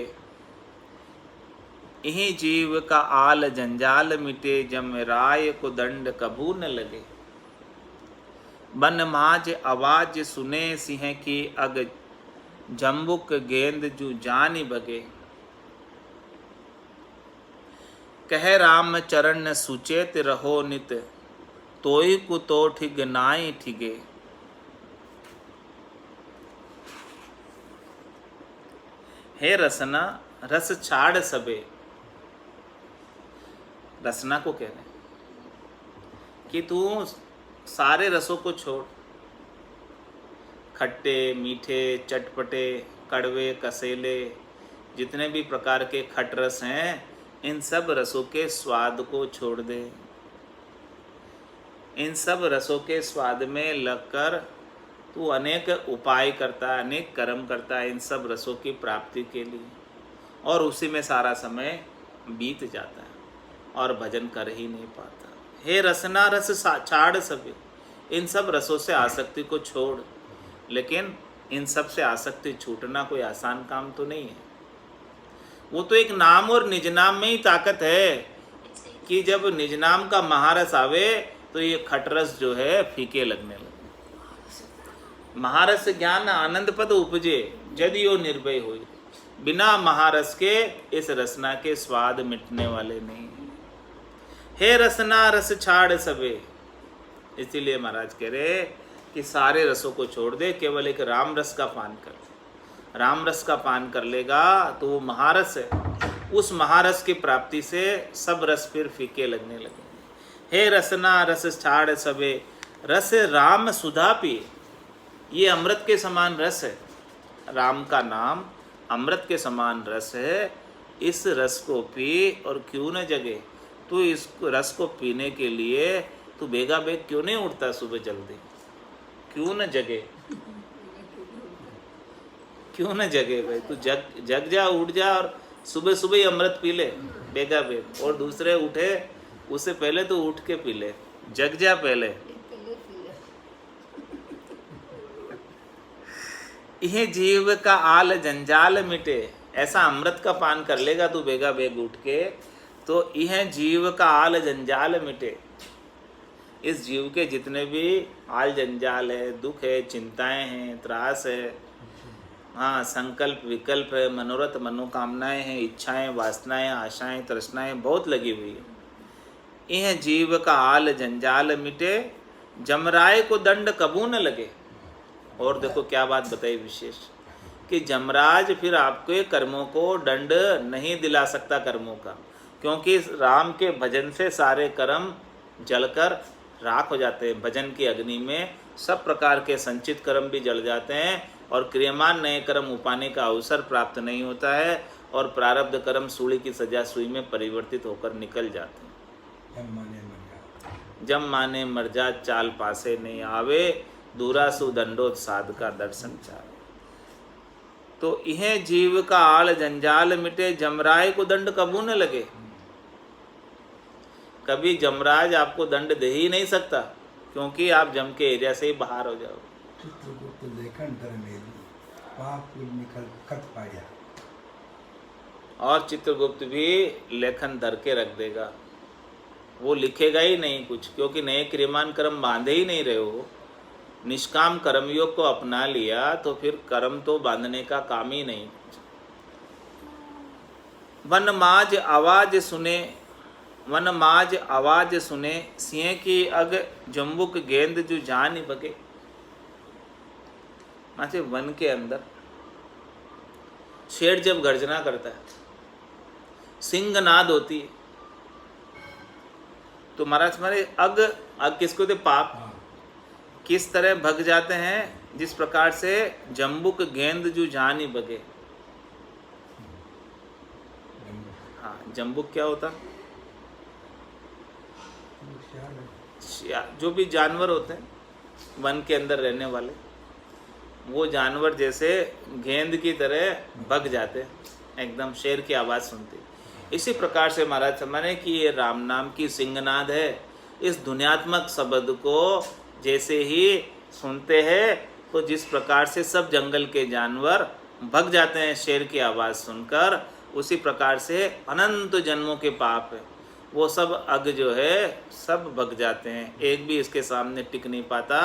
यही जीव का आल जंजाल मिटे, जम राय को दंड कबू न लगे। बन माज आवाज सुने सिंह की, अग जम्बुक गेंद जू जानी बगे। कह राम चरण सुचेत रहो नित, तोई को तो ठिग नाई ठिगे। हे रसना रस छाड़ सबे, रसना को कह रहे हैं कि तू सारे रसों को छोड़, खट्टे, मीठे, चटपटे, कड़वे, कसेले, जितने भी प्रकार के खट रस हैं, इन सब रसों के स्वाद को छोड़ दे। इन सब रसों के स्वाद में लगकर तू अनेक उपाय करता है, अनेक कर्म करता है इन सब रसों की प्राप्ति के लिए, और उसी में सारा समय बीत जाता है और भजन कर ही नहीं पाता। हे रसना रस छाड़ सभी, इन सब रसों से आसक्ति को छोड़। लेकिन इन सब से आसक्ति छूटना कोई आसान काम तो नहीं है। वो तो एक नाम और निज नाम में ही ताकत है कि जब निज नाम का महारस आवे तो ये खटरस जो है फीके लगने लगे। महारस ज्ञान आनंद पद उपजे जदियो निर्भय होई। बिना महारस के इस रसना के स्वाद मिटने वाले नहीं। हे रसना रस छाड़ सबे, इसीलिए महाराज कह रहे कि सारे रसों को छोड़ दे, केवल एक राम रस का पान कर। राम रस का पान कर लेगा तो वो महारस है। उस महारस की प्राप्ति से सब रस फिर फीके लगने लगे। हे रसना रस छाड़ सबे, रस राम सुधा पिए। ये अमृत के समान रस है। राम का नाम अमृत के समान रस है। इस रस को पी और क्यों न जगे। तू इस रस को पीने के लिए तू बेगा बेग क्यों नहीं उठता सुबह जल्दी? क्यों न जगे? क्यों न जगे भाई? तू जग जा, उठ जा और सुबह सुबह ही अमृत पी ले बेगा बेग। और दूसरे उठे उससे पहले तो उठ के पी ले, जग जा पहले। यह जीव का आल जंजाल मिटे। ऐसा अमृत का पान कर लेगा तू बेगा बेग उठ के, तो यह जीव का आल जंजाल मिटे। इस जीव के जितने भी आल जंजाल है, दुख है, चिंताएं हैं, त्रास है, हाँ, संकल्प विकल्प है, मनोरथ मनोकामनाएं हैं, इच्छाएं वासनाएं आशाएं तृष्णाएं बहुत लगी हुई है। यह जीव का आल जंजाल मिटे, जमराय को दंड कबू न लगे। और देखो क्या बात बताई विशेष, कि जमराज फिर आपके कर्मों को दंड नहीं दिला सकता कर्मों का, क्योंकि राम के भजन से सारे कर्म जलकर राख हो जाते हैं। भजन की अग्नि में सब प्रकार के संचित कर्म भी जल जाते हैं और क्रियमान नए कर्म उपाने का अवसर प्राप्त नहीं होता है और प्रारब्ध कर्म सूली की सजा सुई में परिवर्तित होकर निकल जाते हैं। जब माने मर जा चाल पासे नहीं आवे, दूरा सु दंडोत साध का दर्शन चाहे। तो यह जीव का आल जंजाल मिटे, जमराय को दंड कबू न लगे। कभी जमराज आपको दंड दे ही नहीं सकता, क्योंकि आप जम के एरिया से ही बाहर हो जाओ। चित्रगुप्त लेखन धर्मेली पाप निकल कट पाया। और चित्रगुप्त भी लेखन धर के रख देगा, वो लिखेगा ही नहीं कुछ, क्योंकि नए क्रियमान कर्म बांधे ही नहीं रहे हो। निष्काम कर्मयोग को अपना लिया तो फिर कर्म तो बांधने का काम ही नहीं। वन माज आवाज सुने, वन माज आवाज सुने, सिंह की अग जम्बुक गेंद जो जान बगे। माचे वन के अंदर शेर जब गर्जना करता है, सिंह नाद होती है, तो महाराज हमारे अग किसको थे? पाप किस तरह भग जाते हैं, जिस प्रकार से जम्बुक गेंद जो जान ही बगे। हाँ, जम्बुक क्या होता? जो भी जानवर होते हैं वन के अंदर रहने वाले, वो जानवर जैसे गेंद की तरह भग जाते हैं, एकदम शेर की आवाज़ सुनते। इसी प्रकार से महाराज समझे कि ये राम नाम की सिंहनाद है। इस दुनियात्मक शब्द को जैसे ही सुनते हैं तो जिस प्रकार से सब जंगल के जानवर भग जाते हैं शेर की आवाज़ सुनकर, उसी प्रकार से अनंत जन्मों के पाप है वो सब अग जो है सब भग जाते हैं। एक भी इसके सामने टिक नहीं पाता,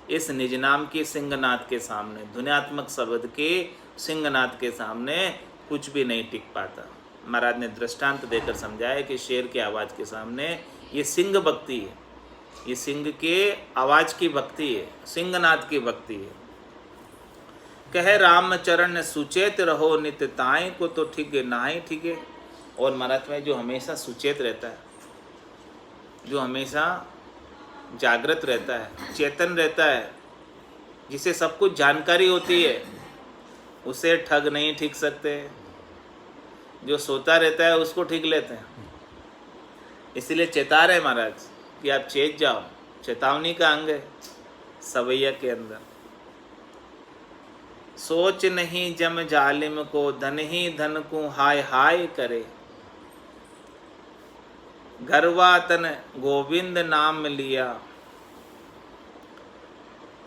इस निज नाम की सिंहनाद के सामने, दुनियात्मक शब्द के सिंहनाद के सामने कुछ भी नहीं टिक पाता। महाराज ने दृष्टांत देकर समझाया कि शेर की आवाज़ के सामने ये सिंह भक्ति है, ये सिंह के आवाज़ की भक्ति है, सिंहनाद की भक्ति है। कहे रामचरण सुचेत रहो नित्य ताई को तो ठीक है ना ही ठीक है। और महाराज में जो हमेशा सुचेत रहता है, जो हमेशा जागृत रहता है, चेतन रहता है, जिसे सब कुछ जानकारी होती है, उसे ठग नहीं ठीक सकते। जो सोता रहता है उसको ठीक लेते हैं। इसलिए चेता रहे महाराज कि आप चेत जाओ, चेतावनी का अंग है सवैया के अंदर। सोच नहीं जम जालिम को धन ही धन को हाय हाय करे। गरवा तन गोविंद नाम लिया,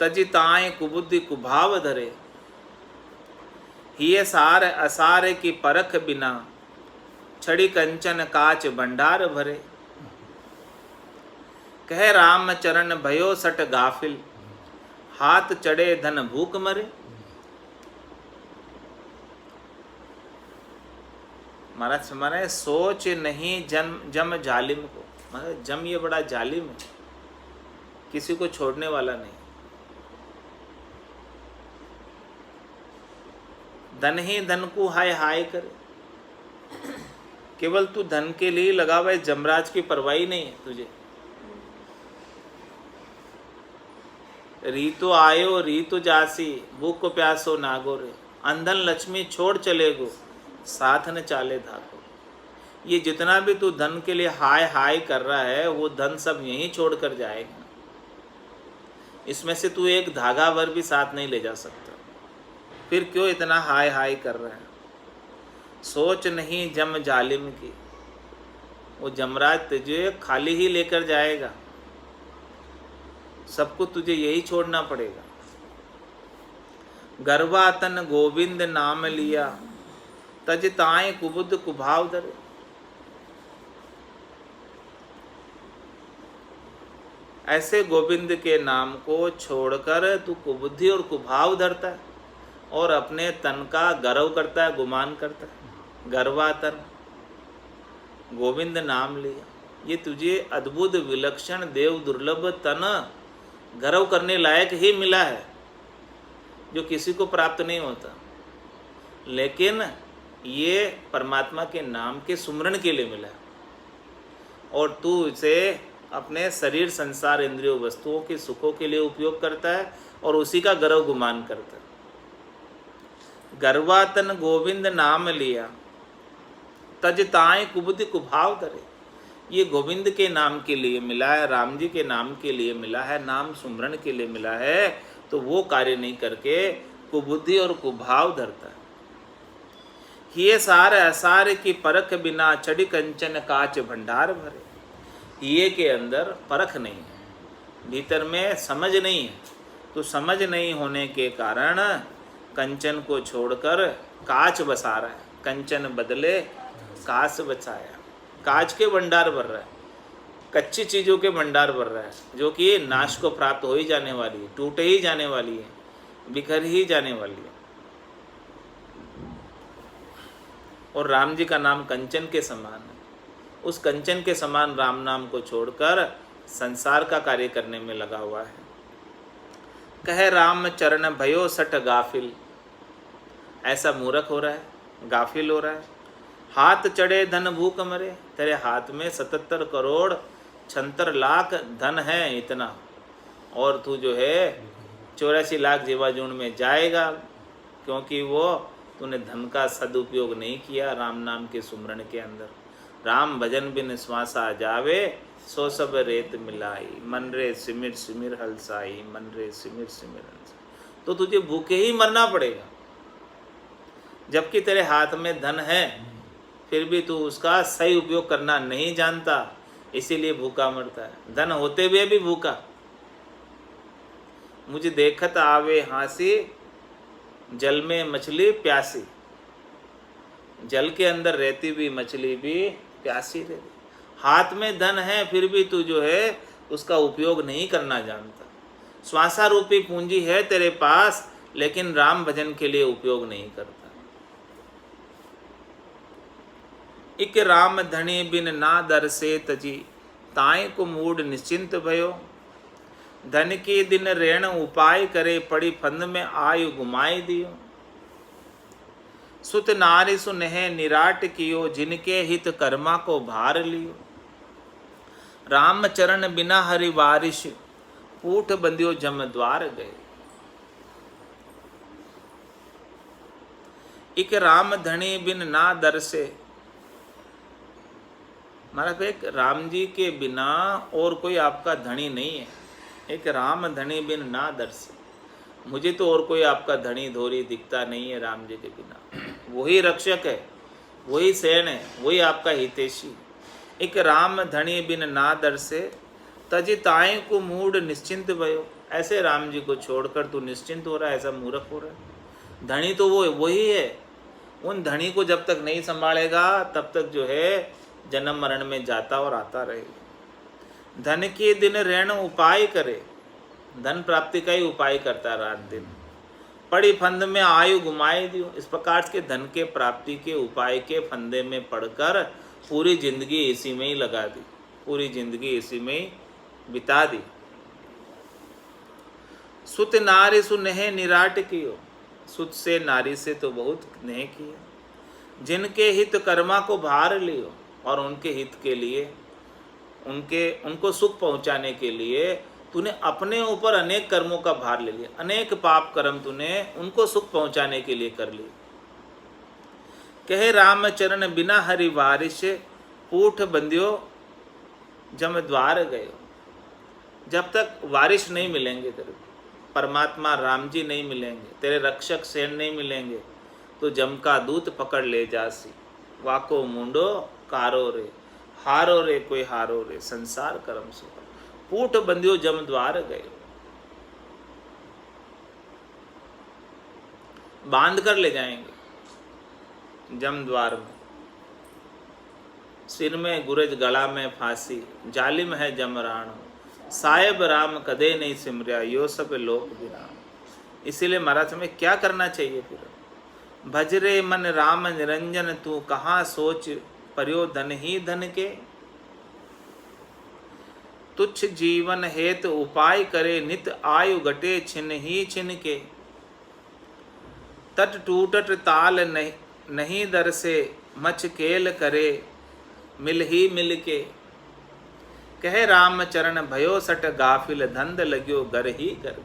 तजिताएं कुबुद्धि कुभाव धरे। हिय सार असार की परख बिना, छड़ी कंचन काच भंडार भरे। कह राम चरण भयो सट गाफिल, हाथ चढ़े धन भूख मरे। महाराज माने सोच नहीं जम जालिम को, मतलब जम ये बड़ा जालिम है, किसी को छोड़ने वाला नहीं। धन ही धन को हाय हाय करे, केवल तू धन के लिए लगा हुआ है, जमराज की परवाही नहीं है तुझे। रीतो आयो रीतो जासी, भूख को प्यासो नागोरे, अंधन लक्ष्मी छोड़ चले गो, साथ न चाले धाको। ये जितना भी तू धन के लिए हाय हाय कर रहा है, वो धन सब यहीं छोड़ कर जाएगा। इसमें से तू एक धागा भर भी साथ नहीं ले जा सकता, फिर क्यों इतना हाय हाय कर रहा है। सोच नहीं जम जालिम की, वो जमराज तुझे खाली ही लेकर जाएगा, सबको तुझे यही छोड़ना पड़ेगा। गर्वा तन गोविंद नाम लिया, तज ताए कुबुद कुभाव धरे। ऐसे गोविंद के नाम को छोड़कर तू कुबुद्धि और कुभाव धरता है और अपने तन का गर्व करता है, गुमान करता है। गर्वातन, गोविंद नाम लिया, ये तुझे अद्भुत विलक्षण देव दुर्लभ तन गर्व करने लायक ही मिला है, जो किसी को प्राप्त नहीं होता। लेकिन ये परमात्मा के नाम के सुमरण के लिए मिला है, और तू इसे अपने शरीर संसार इंद्रियों वस्तुओं के सुखों के लिए उपयोग करता है और उसी का गर्व गुमान करता है। गर्वातन गोविंद नाम लिया, तज ताए कुबुद्धि कुभाव करे। ये गोविंद के नाम के लिए मिला है, राम जी के नाम के लिए मिला है, नाम सुमरण के लिए मिला है, तो वो कार्य नहीं करके कुबुद्धि और कुभाव धरता है। ये सार असार की परख बिना, चढ़ी कंचन काच भंडार भरे। ये के अंदर परख नहीं है, भीतर में समझ नहीं है, तो समझ नहीं होने के कारण कंचन को छोड़कर काच बसा रहा है। कंचन बदले काच बचाया, काच के भंडार भर रहा है, कच्ची चीज़ों के भंडार भर रहा है, जो कि नाश को प्राप्त हो ही जाने वाली है, टूट ही जाने वाली है, बिखर ही जाने वाली है। और राम जी का नाम कंचन के समान है, उस कंचन के समान राम नाम को छोड़कर संसार का कार्य करने में लगा हुआ है। कहे राम चरण भयो सट गाफिल, ऐसा मूर्ख हो रहा है, गाफिल हो रहा है। हाथ चढ़े धन भूख मरे, तेरे हाथ में 77 करोड़ 76 लाख धन है इतना, और तू जो है 84 लाख जीवाजून में जाएगा, क्योंकि वो तूने धन का सदुपयोग नहीं किया राम नाम के सुमरण के अंदर। राम भजन बिन श्वासा जावे, सो सब रेत मिलाई, मन रे सिमिर सिमिर हलसाई, मन रे सिमिर सिमिर हलसाई। तो तुझे भूखे ही मरना पड़ेगा, जबकि तेरे हाथ में धन है, फिर भी तू उसका सही उपयोग करना नहीं जानता, इसीलिए भूखा मरता है। धन होते हुए भी भूखा। मुझे देखत आवे हांसी, जल में मछली प्यासी। जल के अंदर रहती हुई मछली भी प्यासी रहती। हाथ में धन है, फिर भी तू जो है उसका उपयोग नहीं करना जानता। श्वासा रूपी पूंजी है तेरे पास, लेकिन राम भजन के लिए उपयोग नहीं करता। इक राम धनी बिन ना दर से तजी, ताए को मूड निश्चिंत भयो। धन के दिन ऋण उपाय करे, पड़ी फंद में आयु गुमाई दियो। सुत नारी सुनह निराट कियो, जिनके हित कर्मा को भार लियो। राम चरण बिना हरि वारिश, ऊठ बंदियो जम द्वार गए। इक राम धनी बिन ना दर से, महाराज एक राम जी के बिना और कोई आपका धनी नहीं है। एक राम धनी बिन ना दर से, मुझे तो और कोई आपका धनी धोरी दिखता नहीं है राम जी के बिना। वही रक्षक है, वही सेन है, वही आपका हितैषी। एक राम धनी बिन ना दर से, तजी ताए को मूड निश्चिंत भयो। ऐसे राम जी को छोड़कर तू निश्चिंत हो रहा है, ऐसा मूर्ख हो रहा है। धनी तो वो वही है, उन धनी को जब तक नहीं संभालेगा तब तक जो है जन्म मरण में जाता और आता रहेगा। धन के दिन ऋण उपाय करे, धन प्राप्ति का ही उपाय करता रात दिन। पड़ी फंद में आयु घुमाए दियो, इस प्रकार के धन के प्राप्ति के उपाय के फंदे में पड़कर पूरी जिंदगी इसी में ही लगा दी, पूरी जिंदगी इसी में ही बिता दी। सुत नारी सुनेह निराट कियो, सुत से नारी से तो बहुत नेह किया। जिनके हित कर्मा को भार लियो, और उनके हित के लिए, उनको सुख पहुंचाने के लिए तूने अपने ऊपर अनेक कर्मों का भार ले लिया, अनेक पाप कर्म तूने उनको सुख पहुंचाने के लिए कर लिए। कहे रामचरण बिना हरि वारिश, पूठ बंदियो जम द्वार गयो। जब तक वारिश नहीं मिलेंगे तेरे, परमात्मा राम जी नहीं मिलेंगे, तेरे रक्षक सेन नहीं मिलेंगे, तो जम का दूत पकड़ ले जासी। वाको मुंडो कारो रे, हारो रे कोई हारो रे, संसार कर्म से पूठ बंदियो जम द्वार गए। बांध कर ले जाएंगे जम द्वार में। सिर में गुरज गला में फांसी, जालिम है जमराण, साहेब राम कदे नहीं सिमरिया, यो सब लोक विराम। इसीलिए महाराज हमें क्या करना चाहिए फिर? भजरे मन राम निरंजन, तू कहाँ सोच पर्यो धन ही धन के। तुच्छ जीवन हेतु उपाय करे, नित आयु घटे छिन ही छिन के। तट टूटट ताल नहीं दर से, मच केल करे मिल ही मिल के। कहे राम चरण भयो सट गाफिल, धंध लग्यो घर ही घर।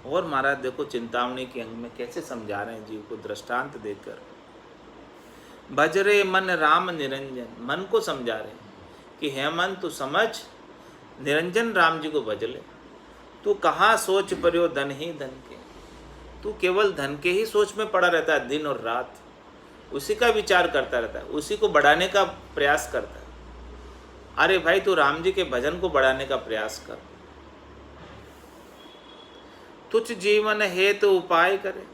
और महाराज देखो चिंतामणि के अंग में कैसे समझा रहे हैं जीव को दृष्टांत देकर। भजरे मन राम निरंजन, मन को समझा रहे हैं कि हे मन तू समझ, निरंजन राम जी को भज ले। तू कहाँ सोच पर्यो धन ही धन के, तू केवल धन के ही सोच में पड़ा रहता है दिन और रात, उसी का विचार करता रहता है, उसी को बढ़ाने का प्रयास करता है। अरे भाई तू राम जी के भजन को बढ़ाने का प्रयास कर। तुच्छ जीवन हेतु तो उपाय करे,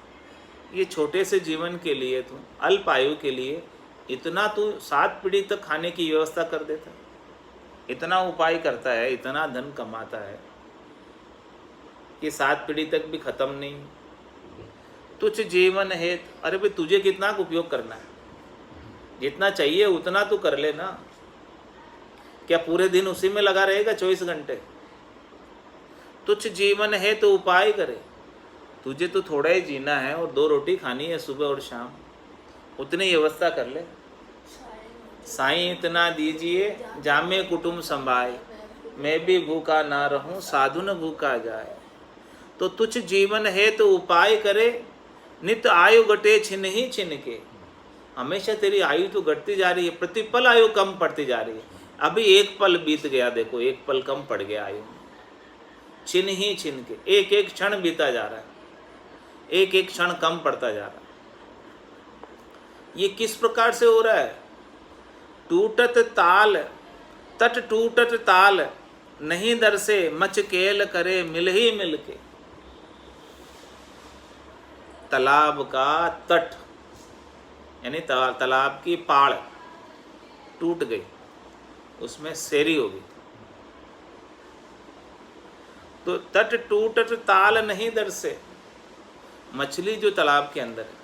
ये छोटे से जीवन के लिए तू, अल्प आयु के लिए इतना तू 7 पीढ़ी तक खाने की व्यवस्था कर देता है, इतना उपाय करता है, इतना धन कमाता है कि 7 पीढ़ी तक भी खत्म नहीं। तुच्छ जीवन हेतु, अरे भाई तुझे कितना उपयोग करना है, जितना चाहिए उतना तू कर ले ना। क्या पूरे दिन उसी में लगा रहेगा 24 घंटे? तुच्छ जीवन है तो उपाय करे, तुझे तो थोड़ा ही जीना है और 2 रोटी खानी है सुबह और शाम, उतनी व्यवस्था कर ले। साईं इतना दीजिए जामे कुटुंब संभाए, मैं भी भूखा ना रहूं साधु न भूखा जाए। तो तुच्छ जीवन है तो उपाय करे, नित आयु घटे छिन ही छिन के। हमेशा तेरी आयु तो घटती जा रही है, प्रतिपल आयु कम पड़ती जा रही है। अभी एक पल बीत गया, देखो एक पल कम पड़ गया आयु, छिन ही छिन के, एक एक क्षण बीता जा रहा है, एक एक क्षण कम पड़ता जा रहा है। ये किस प्रकार से हो रहा है? टूटत ताल, तट टूटत ताल नहीं दर से, मच केल करे मिल ही मिल के। तालाब का तट यानी तालाब की पाड़ टूट गई, उसमें सेरी हो गई। तो तट टूटट ताल नहीं दर से, मछली जो तालाब के अंदर है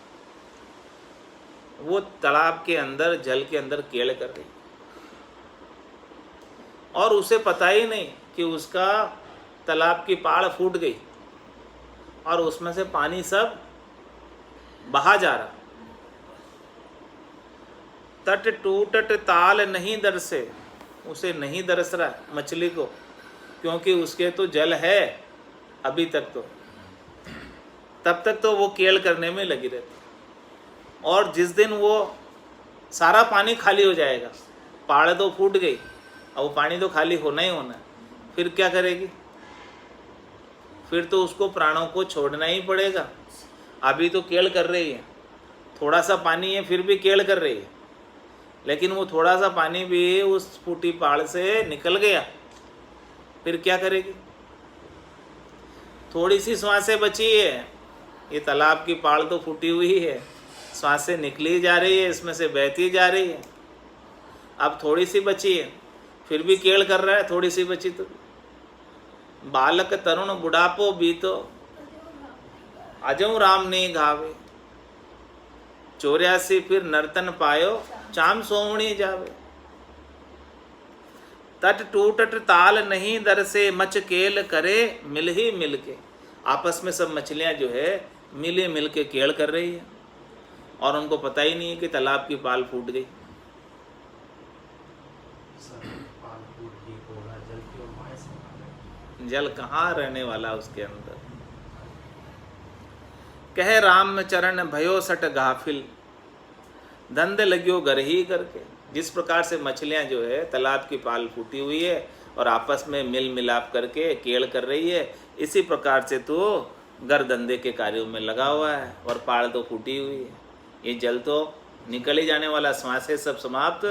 वो तालाब के अंदर जल के अंदर केड़ कर रही और उसे पता ही नहीं कि उसका तालाब की पाड़ फूट गई और उसमें से पानी सब बहा जा रहा। तट टूटट ताल नहीं दर से, उसे नहीं दरस रहा मछली को, क्योंकि उसके तो जल है अभी तक, तो तब तक तो वो केल करने में लगी रहती। और जिस दिन वो सारा पानी खाली हो जाएगा, पहाड़ तो फूट गई, अब वो पानी तो खाली होना ही होना है, फिर क्या करेगी? फिर तो उसको प्राणों को छोड़ना ही पड़ेगा। अभी तो केल कर रही है, थोड़ा सा पानी है फिर भी केल कर रही है, लेकिन वो थोड़ा सा पानी भी उस फूटी पहाड़ से निकल गया, फिर क्या करेगी? थोड़ी सी सांसें बची है, ये तालाब की पहाड़ तो फूटी हुई है, सांसें निकली जा रही है, इसमें से बहती जा रही है। अब थोड़ी सी बची है, फिर भी केल कर रहा है, थोड़ी सी बची तो बालक तरुण बुढ़ापो बीतो, अजऊ राम ने गावे। 84 फिर नर्तन पायो, चाम सोवणी जावे। तट टूटट ताल नहीं दर से, मच केल करे मिल ही मिल के। आपस में सब मछलियां जो है मिली मिल के केल कर रही है और उनको पता ही नहीं है कि तालाब की पाल फूट गई। जल कहाँ रहने वाला उसके अंदर। कह राम चरण भयो सट गाफिल, धंध लगियो घर ही करके। जिस प्रकार से मछलियां जो है तालाब की पाल फूटी हुई है और आपस में मिल मिलाप करके केड़ कर रही है, इसी प्रकार से तो घर धंधे के कार्यों में लगा हुआ है और पाल तो फूटी हुई है। ये जल तो निकल ही जाने वाला, श्वासें सब समाप्त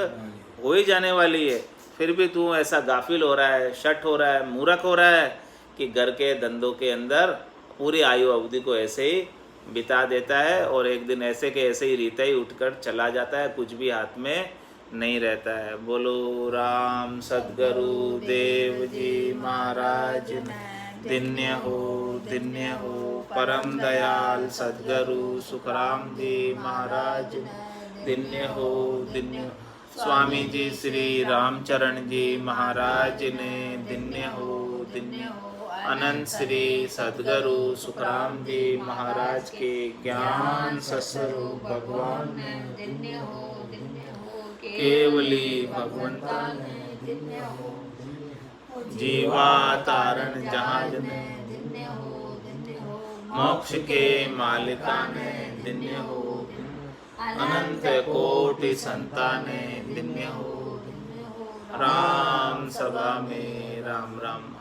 हो ही जाने वाली है, फिर भी तू ऐसा गाफिल हो रहा है, शट हो रहा है, मूर्ख हो रहा है कि घर के धंधों के अंदर पूरी आयु अवधि को ऐसे ही बिता देता है और एक दिन ऐसे के ऐसे ही रीता ही उठकर चला जाता है, कुछ भी हाथ में नहीं रहता है। बोलो राम सद्गुरु देव जी महाराज, धन्य हो परम दयाल सद्गुरु सुखराम जी महाराज, धन्य हो स्वामी जी श्री रामचरण जी महाराज ने, धन्य हो अनंत श्री सद्गुरु सुखराम जी महाराज के ज्ञान सस्वरूप भगवान ने, केवली भगवंता ने, जीवा तारण जहाज ने, मोक्ष के मालिका ने, धन्य हो अनंत कोटि संताने, धन्य हो राम सभा में राम राम।